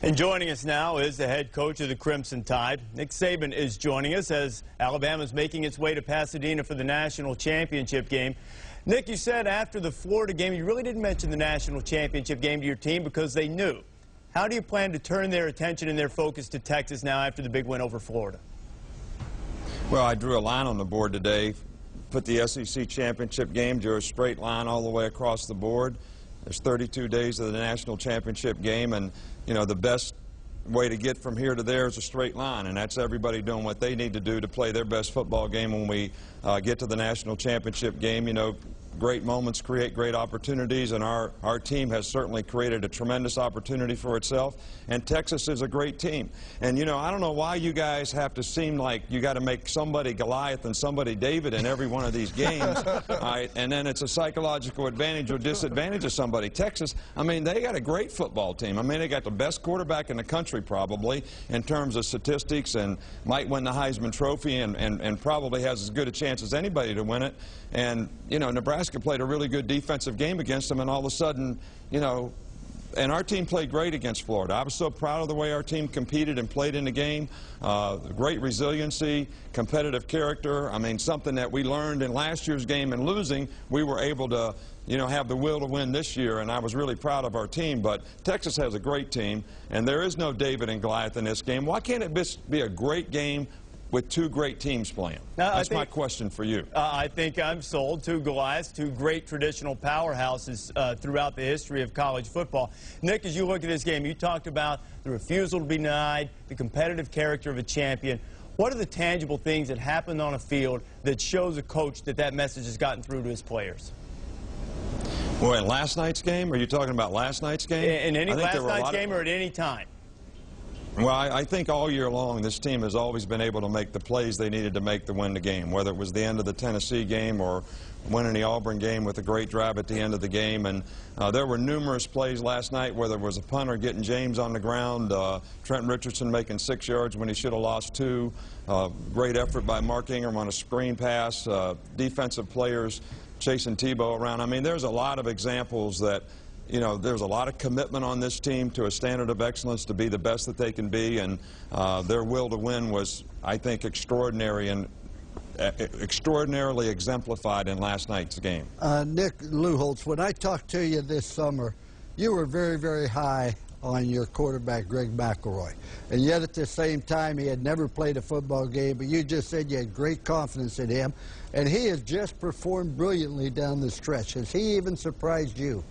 And joining us now is the head coach of the Crimson Tide. Nick Saban is joining us as Alabama's making its way to Pasadena for the national championship game. Nick, you said after the Florida game you really didn't mention the national championship game to your team because they knew. How do you plan to turn their attention and their focus to Texas now after the big win over Florida? Well, I drew a line on the board today, put the SEC championship game, drew a straight line all the way across the board. There's 32 days of the national championship game, and, you know, the best way to get from here to there is a straight line, and that's everybody doing what they need to do to play their best football game when we get to the national championship game. You know, great moments create great opportunities, and our team has certainly created a tremendous opportunity for itself, and Texas is a great team. And, you know, I don't know why you guys have to seem like you got to make somebody Goliath and somebody David in every one of these games, all right, and then it's a psychological advantage or disadvantage of somebody. Texas, I mean, they got a great football team. I mean, they got the best quarterback in the country probably in terms of statistics, and might win the Heisman Trophy, and probably has as good a chance as anybody to win it. And, you know, Nebraska played a really good defensive game against them, and all of a sudden, you know, and our team played great against Florida. I was so proud of the way our team competed and played in the game. Great resiliency, competitive character. I mean, something that we learned in last year's game, and losing, we were able to, you know, have the will to win this year, and I was really proud of our team. But Texas has a great team, and there is no David and Goliath in this game. Why can't it be a great game with two great teams playing? That's my question for you. I think I'm sold. Two Goliaths, two great traditional powerhouses throughout the history of college football. Nick, as you look at this game, you talked about the refusal to be denied, the competitive character of a champion. What are the tangible things that happened on a field that shows a coach that message has gotten through to his players? Well, in last night's game? Are you talking about last night's game? In any last night's game or at any time? Well, I think all year long this team has always been able to make the plays they needed to make to win the game, whether it was the end of the Tennessee game or winning the Auburn game with a great drive at the end of the game. And there were numerous plays last night, whether it was a punter getting James on the ground, Trent Richardson making 6 yards when he should have lost 2, great effort by Mark Ingram on a screen pass, defensive players chasing Tebow around. I mean, there's a lot of examples that, you know, there's a lot of commitment on this team to a standard of excellence to be the best that they can be, and their will to win was, I think, extraordinary and extraordinarily exemplified in last night's game. Nick Luholtz, when I talked to you this summer, you were very, very high on your quarterback, Greg McElroy. And yet at the same time, he had never played a football game, but you just said you had great confidence in him. And he has just performed brilliantly down the stretch. Has he even surprised you?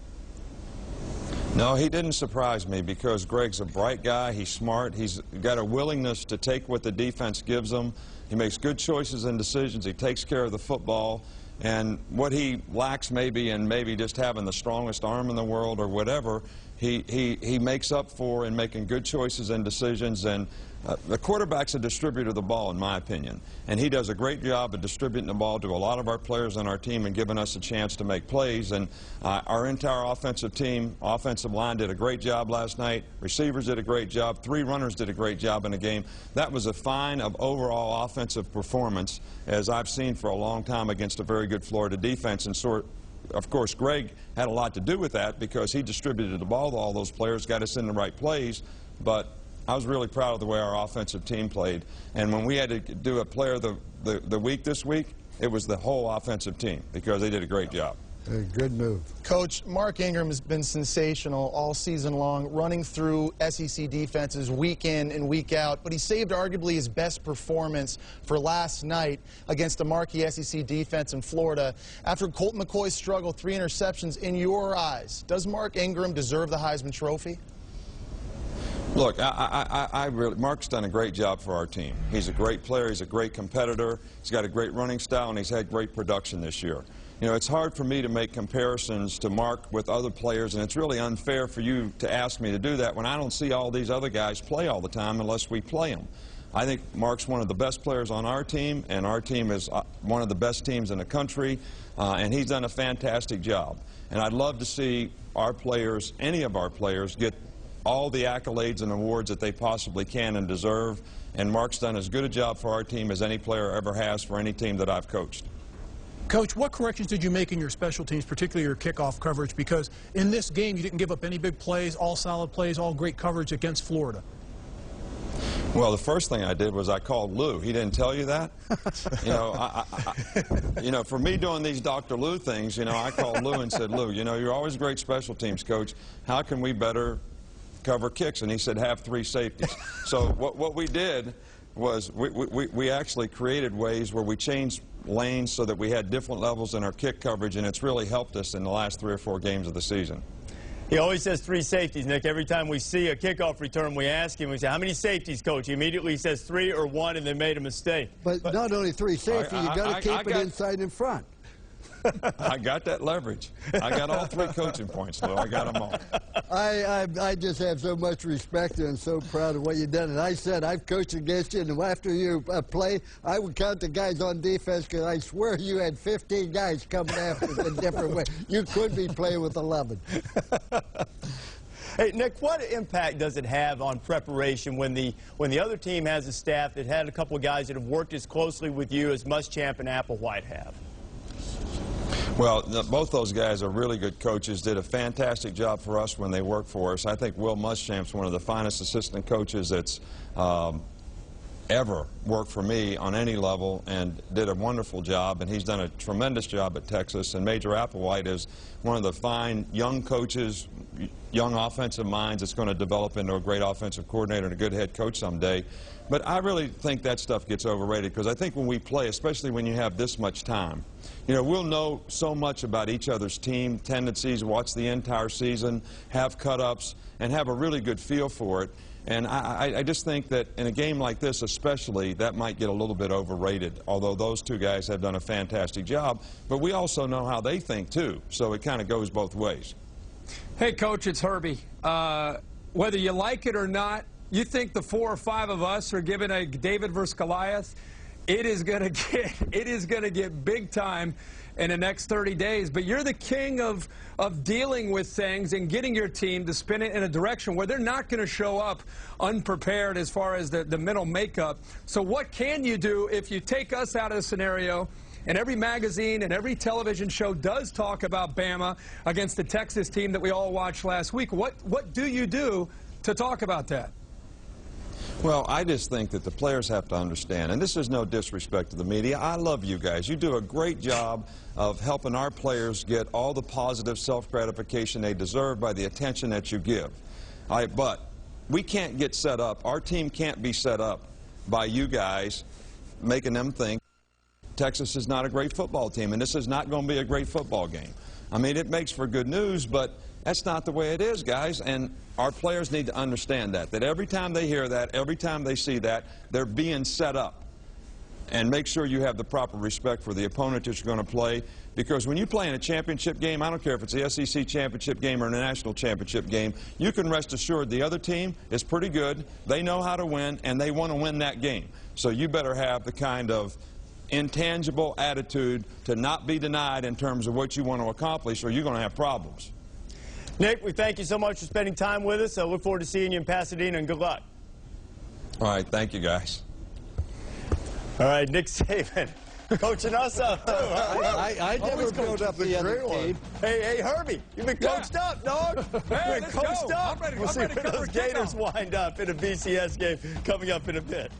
No, he didn't surprise me because Greg's a bright guy. He's smart. He's got a willingness to take what the defense gives him. He makes good choices and decisions. He takes care of the football. And what he lacks maybe in just having the strongest arm in the world or whatever, he makes up for in making good choices and decisions. And the quarterback's a distributor of the ball, in my opinion. And he does a great job of distributing the ball to a lot of our players on our team and giving us a chance to make plays. And our entire offensive team, offensive line did a great job last night. Receivers did a great job. 3 runners did a great job in the game. That was a fine of overall offensive performance, as I've seen for a long time against a very good Florida defense. And of course, Greg had a lot to do with that because he distributed the ball to all those players, got us in the right plays. But I was really proud of the way our offensive team played. And when we had to do a player of the week this week, it was the whole offensive team because they did a great job. A good move. Coach, Mark Ingram has been sensational all season long, running through SEC defenses week in and week out, but he saved arguably his best performance for last night against a marquee SEC defense in Florida. After Colt McCoy's struggle, 3 interceptions, in your eyes, does Mark Ingram deserve the Heisman Trophy? Look, Mark's done a great job for our team. He's a great player. He's a great competitor. He's got a great running style, and he's had great production this year. You know, it's hard for me to make comparisons to Mark with other players, and it's really unfair for you to ask me to do that when I don't see all these other guys play all the time unless we play them. I think Mark's one of the best players on our team, and our team is one of the best teams in the country, and he's done a fantastic job. And I'd love to see our players, any of our players, get all the accolades and awards that they possibly can and deserve, and Mark's done as good a job for our team as any player ever has for any team that I've coached. Coach, what corrections did you make in your special teams, particularly your kickoff coverage? Because in this game, you didn't give up any big plays, all solid plays, all great coverage against Florida. Well, the first thing I did was I called Lou. He didn't tell you that? For me doing these Dr. Lou things, I called Lou and said, Lou, you're always a great special teams coach. How can we better cover kicks? And he said, have 3 safeties. So what we did was we actually created ways where we changed lanes so that we had different levels in our kick coverage, and it's really helped us in the last 3 or 4 games of the season. He always says 3 safeties, Nick. Every time we see a kickoff return, we ask him, we say, how many safeties, Coach? He immediately says 3 or 1, and they made a mistake. But not only 3 safeties, you got to keep it inside and front. I got that leverage. I got all 3 coaching points, Lou. I got them all. I just have so much respect and so proud of what you've done. And I said I've coached against you, and after you play, I would count the guys on defense because I swear you had 15 guys coming after in different ways. You could be playing with 11. Hey, Nick, what impact does it have on preparation when the other team has a staff that had a couple of guys that have worked as closely with you as Muschamp and Applewhite have? Well, both those guys are really good coaches, did a fantastic job for us when they worked for us. I think Will Muschamp's one of the finest assistant coaches that's ever worked for me on any level, and did a wonderful job, and he's done a tremendous job at Texas. And Major Applewhite is one of the fine young coaches, young offensive minds that's going to develop into a great offensive coordinator and a good head coach someday. But I really think that stuff gets overrated, because I think when we play, especially when you have this much time, we'll know so much about each other's team, tendencies, watch the entire season, have cut-ups, and have a really good feel for it. And I just think that in a game like this especially, that might get a little bit overrated, although those 2 guys have done a fantastic job. But we also know how they think, too, so it kind of goes both ways. Hey, Coach, it's Herbie. Whether you like it or not, you think the 4 or 5 of us are giving a David versus Goliath? It is going to get big time in the next 30 days. But you're the king of dealing with things and getting your team to spin it in a direction where they're not going to show up unprepared as far as the mental makeup. So what can you do if you take us out of the scenario? And every magazine and every television show does talk about Bama against the Texas team that we all watched last week. What do you do to talk about that? Well, I just think that the players have to understand, and this is no disrespect to the media. I love you guys. You do a great job of helping our players get all the positive self-gratification they deserve by the attention that you give. But we can't get set up. Our team can't be set up by you guys making them think Texas is not a great football team, and this is not going to be a great football game. I mean, it makes for good news, but that's not the way it is, guys, and our players need to understand that every time they hear that, every time they see that, they're being set up. And make sure you have the proper respect for the opponent that you're going to play, because when you play in a championship game, I don't care if it's the SEC championship game or a national championship game, you can rest assured the other team is pretty good, they know how to win, and they want to win that game. So you better have the kind of intangible attitude to not be denied in terms of what you want to accomplish, or you're going to have problems. Nick, we thank you so much for spending time with us. I look forward to seeing you in Pasadena, and good luck. All right, thank you, guys. All right, Nick Saban coaching us up, too. I never built up the other team. Hey, Herbie, you've been coached up, dog. Hey, you've been coached up. I'm ready We'll see to where those Gators wind up in a BCS game coming up in a bit.